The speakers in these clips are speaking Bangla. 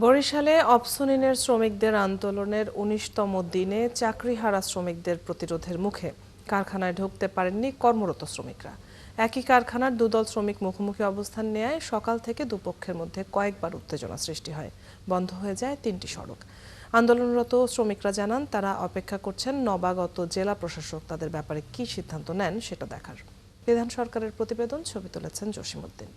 বরিশালে অপসনিনের শ্রমিকদের আন্দোলনের ১৯তম দিনে চাকরিহারা শ্রমিকদের প্রতিরোধের মুখে কারখানায় ঢুকতে পারেননি কর্মরত শ্রমিকরা। একই কারখানার দুদল শ্রমিক মুখোমুখি অবস্থান নেয় সকাল থেকে দুপক্ষের মধ্যে কয়েকবার উত্তেজনা সৃষ্টি হয়। বন্ধ হয়ে যায় ৩টি সড়ক। আন্দোলনরত শ্রমিকরা জানান তারা অপেক্ষা করছেন নবাগত জেলা প্রশাসক তাদের ব্যাপারে কী সিদ্ধান্ত নেন সেটা দেখার। বিধান সরকারের প্রতিবেদন, ছবি তুলেছেন জসিমউদ্দিন।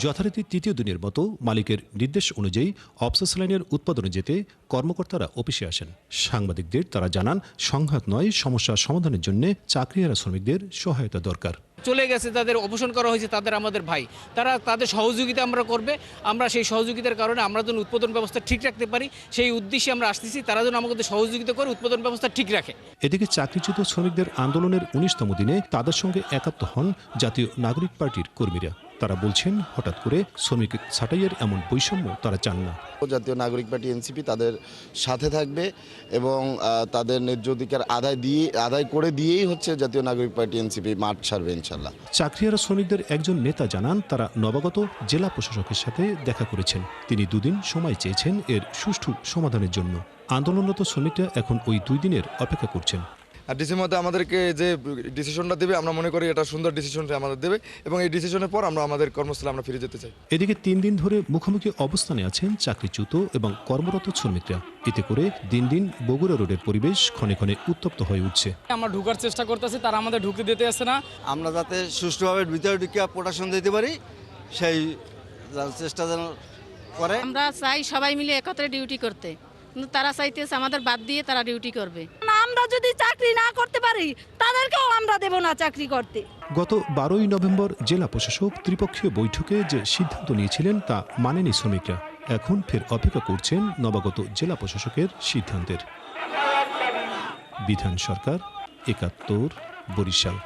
যথারীতি তৃতীয় দিনের মতো মালিকের নির্দেশ অনুযায়ী অফসেস লাইনের উৎপাদনে যেতে কর্মকর্তারা অফিসে আসেন। সাংবাদিকদের তারা জানান সংঘাত নয়, সমস্যা সমাধানের জন্য চাকরিহারা শ্রমিকদের সহায়তা দরকার। চলে গেছে, তাদের অপসারণ করা হয়েছে, তাদের আমাদের ভাই, তারা তাদের সহযোগিতা আমরা করবে। আমরা সেই সহযোগিতার কারণে আমরা যেন উৎপাদন ব্যবস্থা ঠিক রাখতে পারি সেই উদ্দেশ্যে আমরা আসতেছি। তারা যেন আমাদের সহযোগিতা করে উৎপাদন ব্যবস্থা ঠিক রাখে। এদিকে চাকরিচ্যুত শ্রমিকদের আন্দোলনের ১৯তম দিনে তাদের সঙ্গে একাত্ম হন জাতীয় নাগরিক পার্টির কর্মীরা। তারা বলছেন হঠাৎ করে শ্রমিক ছাঁটাইয়ের এমন বৈষম্য তারা চান না। জাতীয় নাগরিক পার্টি এনসিপি তাদের সাথে থাকবে এবং তাদের ন্যায্য অধিকার আদায় করে দিয়েই হচ্ছে জাতীয় নাগরিক পার্টি এনসিপি মাঠ ছাড়বে ইনশাল্লাহ। চাকরিহারা শ্রমিকদের একজন নেতা জানান তারা নবাগত জেলা প্রশাসকের সাথে দেখা করেছেন। তিনি 2 দিন সময় চেয়েছেন এর সুষ্ঠু সমাধানের জন্য। আন্দোলনরত শ্রমিকরা এখন ওই 2 দিনের অপেক্ষা করছেন। আর ডিসির মধ্যে আমাদেরকে যে ডিসিশনটা দেবে আমরা মনে করি এটা সুন্দর ডিসিশনটা আমাদের দেবে এবং এই ডিসিশনের পর আমরা আমাদের কর্মস্থলে আমরা ফিরে যেতে চাই। এদিকে 3 দিন ধরে মুখোমুখি অবস্থানে আছেন চাকরিচ্যুত এবং কর্মরত শ্রমিকরা। এতে করে দিন দিন বগুড়া রোডের পরিবেশ ক্ষণে ক্ষণে উত্তপ্ত হয়ে উঠছে। আমরা ঢোকার চেষ্টা করতেছি, তারা আমাদের ঢুকতে দিতে আসছে না। আমরা যাতে সুষ্ঠুভাবে ভিতরে ঢুকে প্রোটেকশন দিতে পারি সেই চেষ্টা যেন করে। আমরা চাই সবাই মিলে একত্রে ডিউটি করতে, কিন্তু তারা চাইতেছে আমাদের বাদ দিয়ে তারা ডিউটি করবে। আমরা যদি চাকরি না করতে পারি তাদেরকেও আমরা দেব না চাকরি করতে। গত 12ই নভেম্বর জেলা প্রশাসক ত্রিপক্ষীয় বৈঠকে যে সিদ্ধান্ত নিয়েছিলেন তা মানেনি শ্রমিকরা। এখন ফের অপেক্ষা করছেন নবাগত জেলা প্রশাসকের সিদ্ধান্তের। বিধান সরকার, ৭১, বরিশাল।